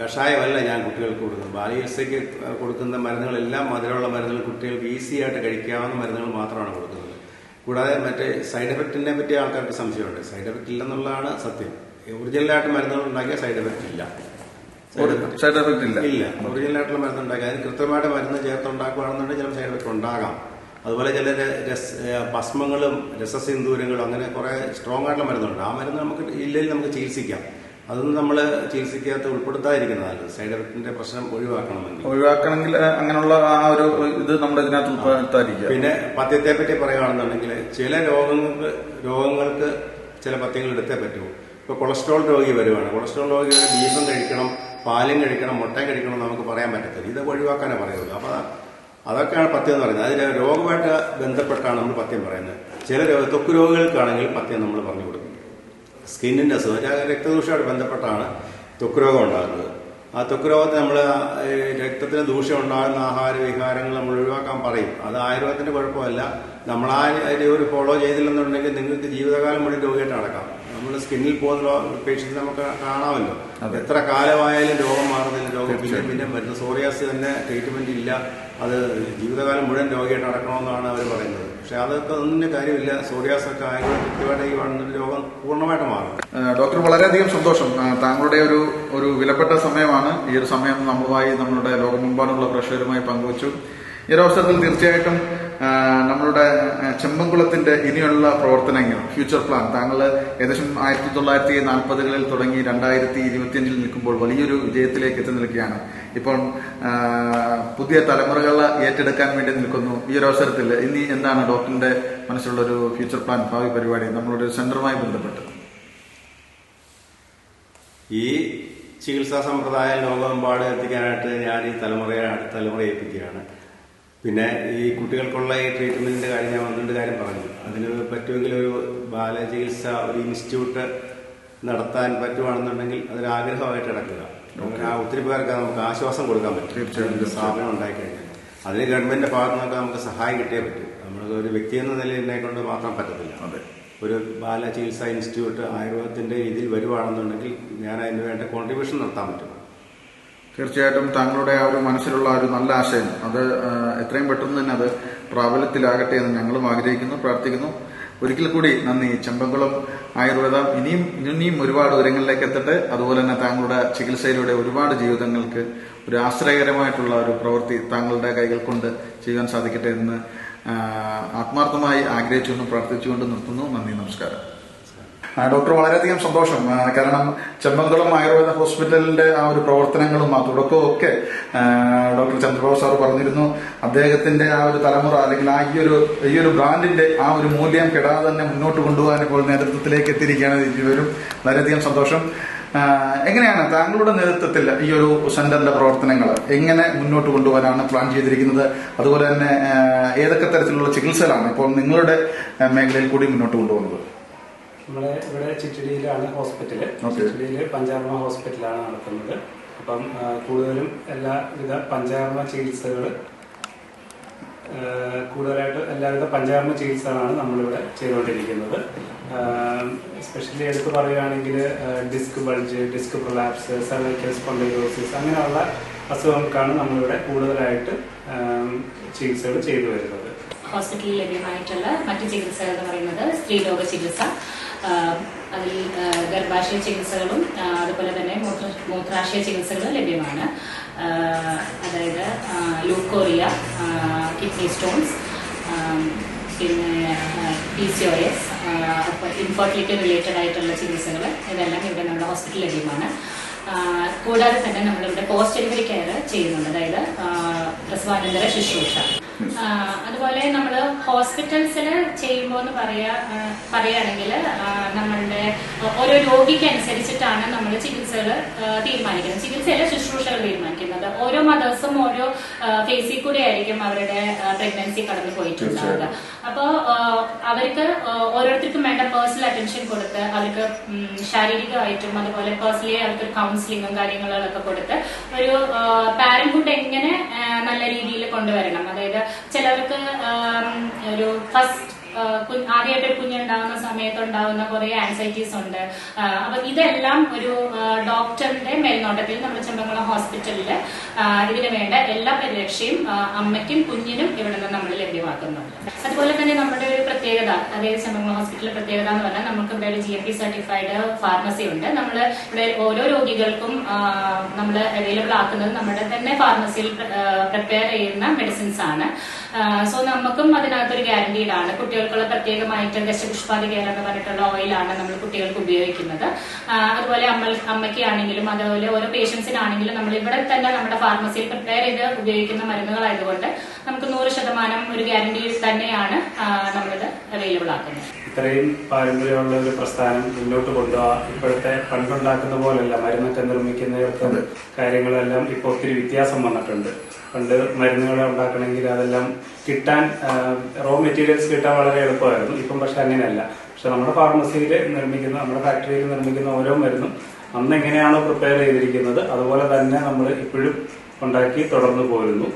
കഷായമല്ല ഞാൻ കുട്ടികൾക്ക് കൊടുക്കുന്നത്. ബാലചികിത്സയ്ക്ക് കൊടുക്കുന്ന മരുന്നുകളെല്ലാം മധുരമുള്ള മരുന്നുകൾ, കുട്ടികൾക്ക് ഈസി ആയിട്ട് കഴിക്കാവുന്ന മരുന്നുകൾ മാത്രമാണ് കൊടുക്കുന്നത്. കൂടാതെ മറ്റേ സൈഡ് എഫക്റ്റിനെ പറ്റി ആൾക്കാർക്ക് സംശയമുണ്ട്. സൈഡ് എഫക്റ്റ് ഇല്ലെന്നുള്ളതാണ് സത്യം. ഒറിജിനലായിട്ട് മരുന്നുകൾ ഉണ്ടാക്കിയ സൈഡ് എഫക്റ്റ് ഇല്ല. സൈഡ് എഫക്റ്റ് ഇല്ല. ഒറിജിനലായിട്ടുള്ള മരുന്ന് ഉണ്ടാക്കി അതിന് കൃത്യമായിട്ട് മരുന്ന് ചേർത്തുണ്ടാക്കുകയാണെന്നുണ്ടെങ്കിൽ ചില സൈഡ് എഫക്റ്റ് ഉണ്ടാകാം. അതുപോലെ ചില ഭസ്മങ്ങളും രസസിന്ദൂരങ്ങളും അങ്ങനെ കുറെ സ്ട്രോങ് ആയിട്ടുള്ള മരുന്നുണ്ട്. ആ മരുന്ന് നമുക്ക് ഇല്ലെങ്കിൽ നമുക്ക് ചികിത്സിക്കാം. അതൊന്നും നമ്മൾ ചികിത്സിക്കാത്ത ഉൾപ്പെടുത്താതിരിക്കുന്നതാണ്. സൈഡ് എഫക്റ്റിന്റെ പ്രശ്നം ഒഴിവാക്കണമെങ്കിൽ അങ്ങനെയുള്ള ആ ഒരു ഇത് നമ്മുടെ ഇതിനകത്ത് ഉൾപ്പെടുത്താതിരിക്കുക. പിന്നെ പഥ്യത്തെ പറ്റി പറയുകയാണെന്നുണ്ടെങ്കിൽ ചില രോഗങ്ങൾക്ക് ചില പഥ്യങ്ങൾ എടുത്തേ പറ്റൂ. ഇപ്പൊ കൊളസ്ട്രോൾ രോഗി വരുവാണ്. കൊളസ്ട്രോൾ രോഗി ബീഫും കഴിക്കണം, പാലും കഴിക്കണം, മുട്ടയും കഴിക്കണം എന്ന് നമുക്ക് പറയാൻ പറ്റത്തില്ല. ഇത് ഒഴിവാക്കാനേ പറയുള്ളൂ. അപ്പൊ അതൊക്കെയാണ് പഥ്യം എന്ന് പറയുന്നത്. അതിന് രോഗമായിട്ട് ബന്ധപ്പെട്ടാണ് നമ്മൾ പഥ്യം പറയുന്നത്. ചില ത്വക്ക് രോഗികൾക്കാണെങ്കിൽ പഥ്യം നമ്മൾ പറഞ്ഞു കൊടുക്കും. സ്കിന്നിന്റെ അസുഖം, രക്തദൂഷമായിട്ട് ബന്ധപ്പെട്ടാണ് ത്വക്ക് രോഗം ഉണ്ടാകുന്നത്. ആ ത്വക്ക് രോഗത്തിന് നമ്മൾ രക്തത്തിന് ദൂഷ്യം ഉണ്ടാകുന്ന ആഹാര വിഹാരങ്ങൾ നമ്മൾ ഒഴിവാക്കാൻ പറയും. അത് ആയുർവേദത്തിന്റെ കുഴപ്പമല്ല. നമ്മൾ ആ ഒരു ഫോളോ ചെയ്തില്ലെന്നുണ്ടെങ്കിൽ നിങ്ങൾക്ക് ജീവിതകാലം മുഴുവൻ രോഗിയായിട്ട് നടക്കാം. നമ്മൾ സ്കിന്നിൽ പോകുന്ന പേഷ്യൻസ് നമുക്ക് കാണാമല്ലോ. എത്ര കാലമായാലും രോഗം മാറുന്നില്ല, രോഗം പിന്നെ വരുന്ന സോറിയാസ് തന്നെ ട്രീറ്റ്മെന്റ് ഇല്ല. അത് ജീവിതകാലം മുഴുവൻ രോഗിയായിട്ട് നടക്കണമെന്നാണ് അവർ പറയുന്നത്. പക്ഷെ അതൊക്കെ ഒന്നിന്റെ കാര്യമില്ല. സോറിയാസ് ഒക്കെ ആയുർവേദ കൃത്യമായിട്ട് ഈ വന്നൊരു രോഗം പൂർണ്ണമായിട്ട് മാറും. ഡോക്ടർ, വളരെയധികം സന്തോഷം. താങ്കളുടെ ഒരു വിലപ്പെട്ട സമയമാണ്. ഈ ഒരു സമയം നമ്മളുടെ ലോകമെമ്പാടുമുള്ള പ്രേക്ഷകരുമായി പങ്കുവച്ചു. ഈ ഒരു അവസരത്തിൽ തീർച്ചയായിട്ടും നമ്മളുടെ ചെമ്പൻകുളത്തിന്റെ ഇനിയുള്ള പ്രവർത്തനങ്ങൾ, ഫ്യൂച്ചർ പ്ലാൻ, താങ്കൾ ഏകദേശം 1940-കളിൽ തുടങ്ങി 2025-ൽ നിൽക്കുമ്പോൾ വലിയൊരു വിജയത്തിലേക്ക് എത്തി നിൽക്കുകയാണ്. ഇപ്പോൾ പുതിയ തലമുറകളെ ഏറ്റെടുക്കാൻ വേണ്ടി നിൽക്കുന്നു. ഈ ഒരു അവസരത്തിൽ ഇനി എന്താണ് ഡോക്ടറിന്റെ മനസ്സിലുള്ള ഒരു ഫ്യൂച്ചർ പ്ലാൻ, ഭാവി പരിപാടി നമ്മളുടെ സെന്ററുമായി ബന്ധപ്പെട്ട്? ഈ ചികിത്സാ സമ്പ്രദായം ലോകമെമ്പാട് എത്തിക്കാനായിട്ട് ഞാൻ ഈ അടുത്ത തലമുറയെ ഏൽപ്പിക്കുകയാണ്. പിന്നെ ഈ കുട്ടികൾക്കുള്ള ഈ ട്രീറ്റ്മെന്റിന്റെ കാര്യം ഞാൻ 12 കാര്യം പറഞ്ഞു. അതിന് പറ്റുമെങ്കിൽ ഒരു ബാലചികിത്സ ഒരു ഇൻസ്റ്റിറ്റ്യൂട്ട് നടത്താൻ പറ്റുവാണെന്നുണ്ടെങ്കിൽ അതൊരാഗ്രഹമായിട്ട് കിടക്കുക. ഒത്തിരി പേർക്ക് നമുക്ക് ആശ്വാസം കൊടുക്കാൻ പറ്റും. സ്ഥാപനം ഉണ്ടായിക്കഴിഞ്ഞാൽ അതിന് ഗവൺമെന്റിന്റെ ഭാഗത്തു നിന്നൊക്കെ നമുക്ക് സഹായം കിട്ടിയേ പറ്റൂ. നമ്മൾ ഒരു വ്യക്തി എന്ന നിലയിൽ എന്നെ കൊണ്ട് മാത്രം പറ്റത്തില്ല. ഒരു ബാലചികിത്സാ ഇൻസ്റ്റിറ്റ്യൂട്ട് ആയുർവേദത്തിന്റെ രീതിയിൽ വരുവാണെന്നുണ്ടെങ്കിൽ ഞാൻ അതിന് വേണ്ട കോൺട്രിബ്യൂഷൻ നടത്താൻ പറ്റും. തീർച്ചയായിട്ടും താങ്കളുടെ ആ ഒരു മനസ്സിലുള്ള ഒരു നല്ല ആശയം അത് എത്രയും പെട്ടെന്ന് തന്നെ അത് പ്രാബല്യത്തിലാകട്ടെ എന്ന് ഞങ്ങളും ആഗ്രഹിക്കുന്നു, പ്രാർത്ഥിക്കുന്നു. ഒരിക്കൽ കൂടി നന്ദി. ചെമ്പൻകുളം ആയുർവേദം ഇനിയും ഒരുപാട് ഉയരങ്ങളിലേക്ക് എത്തട്ടെ. അതുപോലെ തന്നെ താങ്കളുടെ ചികിത്സയിലൂടെ ഒരുപാട് ജീവിതങ്ങൾക്ക് ഒരു ആശ്രയകരമായിട്ടുള്ള ഒരു പ്രവൃത്തി താങ്കളുടെ കൈകൾ കൊണ്ട് ചെയ്യാൻ സാധിക്കട്ടെ എന്ന് ആത്മാർത്ഥമായി ആഗ്രഹിച്ചുകൊണ്ട് പ്രാർത്ഥിച്ചുകൊണ്ട് നിർത്തുന്നു. നന്ദി, നമസ്കാരം. ഡോക്ടർ, വളരെയധികം സന്തോഷം. കാരണം ചെമ്പൻകുളം ആയുർവേദ ഹോസ്പിറ്റലിന്റെ ആ ഒരു പ്രവർത്തനങ്ങളും ആ തുടക്കവും ഒക്കെ ഡോക്ടർ ചന്ദ്രബാബു സാർ പറഞ്ഞിരുന്നു. അദ്ദേഹത്തിന്റെ ആ ഒരു തലമുറ അല്ലെങ്കിൽ ഈ ഒരു ബ്രാൻഡിന്റെ ആ ഒരു മൂല്യം കെടാതെ തന്നെ മുന്നോട്ട് കൊണ്ടുപോകാൻ ഇപ്പോൾ നേതൃത്വത്തിലേക്ക് എത്തിയിരിക്കുകയാണ് ഇവരും. വളരെയധികം സന്തോഷം. എങ്ങനെയാണ് താങ്കളുടെ നേതൃത്വത്തിൽ ഈ ഒരു സെന്ററിന്റെ പ്രവർത്തനങ്ങൾ എങ്ങനെ മുന്നോട്ട് കൊണ്ടുപോകാനാണ് പ്ലാൻ ചെയ്തിരിക്കുന്നത്? അതുപോലെ തന്നെ ഏതൊക്കെ തരത്തിലുള്ള ചികിത്സകളാണ് ഇപ്പോൾ നിങ്ങളുടെ മേഖലയിൽ കൂടി മുന്നോട്ട് കൊണ്ടുപോകുന്നത്? നമ്മളെ ഇവിടെ ചിറ്റടിയിലാണ് ഹോസ്പിറ്റല്. ചിറ്റടിയിൽ പഞ്ചകർമ്മ ഹോസ്പിറ്റലാണ് നടത്തുന്നത്. അപ്പം കൂടുതലും എല്ലാവിധ പഞ്ചകർമ്മ ചികിത്സകൾ കൂടുതലായിട്ട് എല്ലാവിധ പഞ്ചകർമ്മ ചികിത്സകളാണ് നമ്മളിവിടെ ചെയ്തുകൊണ്ടിരിക്കുന്നത്. എസ്പെഷ്യലി എടുത്ത് പറയുകയാണെങ്കിൽ disc bulge, disc prolapse, cervical spondylosis അങ്ങനെയുള്ള അസുഖങ്ങൾക്കാണ് നമ്മളിവിടെ കൂടുതലായിട്ട് ചികിത്സകൾ ചെയ്തു വരുന്നത്. ഹോസ്പിറ്റലിൽ ലഭ്യമായിട്ടുള്ള മറ്റ് ചികിത്സകൾ എന്ന് പറയുന്നത് സ്ത്രീരോഗ ചികിത്സ, അതിൽ ഗർഭാശയ ചികിത്സകളും അതുപോലെ തന്നെ മൂത്രാശയ ചികിത്സകളും ലഭ്യമാണ്. അതായത് ലൂക്കോറിയ, കിഡ്നി സ്റ്റോൺസ്, പിന്നെ PCOS, ഇൻഫെർട്ടിലിറ്റി റിലേറ്റഡ് ആയിട്ടുള്ള ചികിത്സകൾ ഇതെല്ലാം ഇവിടെ നമ്മുടെ ഹോസ്പിറ്റലിൽ ലഭ്യമാണ്. കൂടാതെ തന്നെ നമ്മളിവിടെ പോസ്റ്റ് ഡെലിവറി കെയർ ചെയ്യുന്നുണ്ട്, അതായത് പ്രസവാനന്തര ശുശ്രൂഷ. അതുപോലെ നമ്മൾ ഹോസ്പിറ്റൽസിൽ ചെയ്യുമ്പോൾ എന്ന് പറയുകയാണെങ്കിൽ നമ്മളുടെ ഓരോ രോഗിക്ക് അനുസരിച്ചിട്ടാണ് നമ്മൾ ചികിത്സകൾ തീരുമാനിക്കുന്നത്, ചികിത്സയിലെ ശുശ്രൂഷകൾ തീരുമാനിക്കുന്നത്. ഓരോ മദേഴ്സും ഓരോ ഫേസിൽ കൂടെ ആയിരിക്കും അവരുടെ പ്രഗ്നൻസി കടന്നു പോയിട്ടുണ്ടാവുക. അപ്പോൾ അവർക്ക് ഓരോരുത്തർക്കും വേണ്ട പേഴ്സണൽ അറ്റൻഷൻ കൊടുത്ത് അവർക്ക് ശാരീരികമായിട്ടും അതുപോലെ പേഴ്സണലി അവർക്ക് കൗൺസിലിങ്ങും കാര്യങ്ങളൊക്കെ കൊടുത്ത് ഒരു പാരന്റ്ഹുഡ് എങ്ങനെ നല്ല രീതിയിൽ കൊണ്ടുവരണം. അതായത് ചിലർക്ക് ഒരു ഫസ്റ്റ് ആദ്യമായിട്ട് ഒരു കുഞ്ഞുണ്ടാവുന്ന സമയത്ത് ഉണ്ടാവുന്ന കുറെ ആൻസൈറ്റീസ് ഉണ്ട്. അപ്പൊ ഇതെല്ലാം ഒരു ഡോക്ടറിന്റെ മേൽനോട്ടത്തിൽ നമ്മുടെ ചെമ്പകുളം ഹോസ്പിറ്റലിൽ ഇതിനു വേണ്ട എല്ലാ പരിരക്ഷയും അമ്മയ്ക്കും കുഞ്ഞിനും ഇവിടെ നിന്ന് നമ്മൾ ലഭ്യമാക്കുന്നുണ്ട്. അതുപോലെ തന്നെ നമ്മുടെ ഒരു പ്രത്യേകത, അതായത് ചെമ്പകുളം ഹോസ്പിറ്റലിലെ പ്രത്യേകത എന്ന് പറഞ്ഞാൽ നമുക്ക് ഇവിടെ ഒരു GMP സർട്ടിഫൈഡ് ഫാർമസി ഉണ്ട്. നമ്മൾ ഇവിടെ ഓരോ രോഗികൾക്കും നമ്മൾ അവൈലബിൾ ആക്കുന്നത് നമ്മുടെ തന്നെ ഫാർമസിയിൽ പ്രിപ്പയർ ചെയ്യുന്ന മെഡിസിൻസ് ആണ്. സോ നമുക്കും അതിനകത്തൊരു ഗ്യാരണ്ടീഡ് ആണ്. കുട്ടികൾക്കുള്ള പ്രത്യേകമായിട്ട് ദശപുഷ്പാദി കെയർ എന്ന് പറഞ്ഞിട്ടുള്ള ഓയിലാണ് നമ്മൾ കുട്ടികൾക്ക് ഉപയോഗിക്കുന്നത്. അതുപോലെ അമ്മയ്ക്ക് ആണെങ്കിലും അതുപോലെ ഓരോ പേഷ്യൻസിനാണെങ്കിലും നമ്മൾ ഇവിടെ തന്നെ നമ്മുടെ ഫാർമസിയിൽ പ്രിപ്പയർ ചെയ്ത് ഉപയോഗിക്കുന്ന മരുന്നുകളായതുകൊണ്ട് നമുക്ക് 100% ഒരു ഗ്യാരണ്ടി തന്നെയാണ് നമ്മളിത് അവൈലബിൾ ആക്കുന്നത്. ഇത്രയും പാരമ്പര്യമുള്ള ഒരു പ്രസ്ഥാനം മുന്നോട്ട് കൊണ്ടുപോകാൻ ഇപ്പോഴത്തെ പണ്ടുണ്ടാക്കുന്ന പോലെയല്ല, മരുന്നൊക്കെ നിർമ്മിക്കുന്നവർക്കും കാര്യങ്ങളെല്ലാം ഇപ്പൊ ഒത്തിരി വ്യത്യാസം വന്നിട്ടുണ്ട്. പണ്ട് മരുന്നുകൾ ഉണ്ടാക്കണമെങ്കിൽ അതെല്ലാം കിട്ടാൻ റോ മെറ്റീരിയൽസ് കിട്ടാൻ വളരെ എളുപ്പമായിരുന്നു. ഇപ്പം പക്ഷെ അങ്ങനെയല്ല. പക്ഷെ നമ്മുടെ ഫാർമസിയിൽ നിർമ്മിക്കുന്ന, നമ്മുടെ ഫാക്ടറിയിൽ നിർമ്മിക്കുന്ന ഓരോ മരുന്നും അന്ന് എങ്ങനെയാണോ പ്രിപ്പയർ ചെയ്തിരിക്കുന്നത് അതുപോലെ തന്നെ നമ്മൾ ഇപ്പോഴും ഉണ്ടാക്കി തുടർന്നു പോരുന്നു.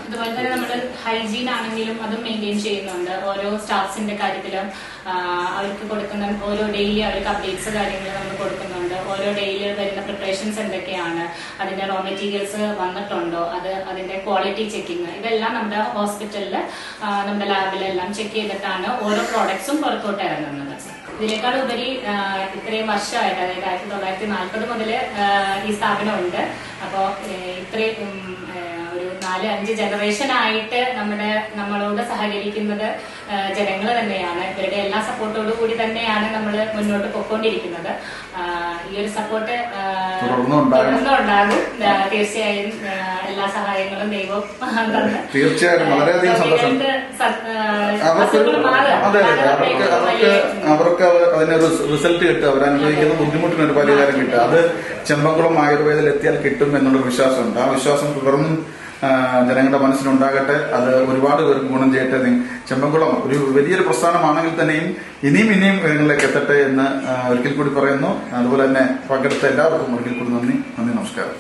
അതുപോലെ തന്നെ നമ്മൾ ഹൈജീൻ ആണെങ്കിലും അതും മെയിൻറ്റെയിൻ ചെയ്യുന്നുണ്ട്. ഓരോ സ്റ്റാഫ്സിന്റെ കാര്യത്തിലും അവർക്ക് കൊടുക്കുന്ന ഓരോ ഡെയിലി അവർക്ക് അപ്ഡേറ്റ്സ് കാര്യങ്ങൾ നമ്മൾ കൊടുക്കുന്നുണ്ട്. ഓരോ ഡെയിലി വരുന്ന പ്രിപ്പറേഷൻസ് എന്തൊക്കെയാണ്, അതിന്റെ റോ മെറ്റീരിയൽസ് വന്നിട്ടുണ്ടോ, അതിന്റെ ക്വാളിറ്റി ചെക്കിങ്, ഇതെല്ലാം നമ്മുടെ ഹോസ്പിറ്റലിൽ നമ്മുടെ ലാബിലെല്ലാം ചെക്ക് ചെയ്തിട്ടാണ് ഓരോ പ്രോഡക്ട്സും പുറത്തോട്ട് ഇറങ്ങുന്നത്. ഇതിനേക്കാൾ ഉപരി ഇത്രയും വർഷമായിട്ട്, അതായത് 1940 മുതൽ ഈ സ്ഥാപനമുണ്ട്. അപ്പോൾ ഇത്രയും ഒരു 4-5 ജനറേഷൻ ആയിട്ട് നമ്മളോട് സഹകരിക്കുന്നത് ജനങ്ങൾ തന്നെയാണ്. ഇവരുടെ എല്ലാ സപ്പോർട്ടോടു കൂടി തന്നെയാണ് നമ്മൾ മുന്നോട്ട് പോയിക്കൊണ്ടിരിക്കുന്നത്. ഈ ഒരു സപ്പോർട്ട് തുടർന്നുണ്ടാകും. തീർച്ചയായും എല്ലാ സഹായങ്ങളും ദൈവം തീർച്ചയായും വളരെയധികം സന്തോഷം. അവർക്ക് അതിനൊരു റിസൾട്ട് കിട്ടുക, അവരനുഭവിക്കുന്ന ബുദ്ധിമുട്ടിനൊരു പരിഹാരം കിട്ടുക, അത് ചെമ്പകുളം ആയുർവേദത്തിൽ എത്തിയാൽ കിട്ടും എന്നുള്ളൊരു വിശ്വാസമുണ്ട്. ആ വിശ്വാസം തുടർന്നും ജനങ്ങളുടെ മനസ്സിലുണ്ടാകട്ടെ. അത് ഒരുപാട് പേർക്ക് ഗുണം ചെയ്യട്ടെ. ചെമ്പകുളം ഒരു വലിയൊരു പ്രസ്ഥാനമാണെങ്കിൽ തന്നെയും ഇനിയും ഇടങ്ങളിലേക്ക് എത്തട്ടെ എന്ന് ഒരിക്കൽ കൂടി പറയുന്നു. അതുപോലെ തന്നെ പങ്കെടുത്ത എല്ലാവർക്കും ഒരിക്കൽ കൂടി നന്ദി. നമസ്കാരം.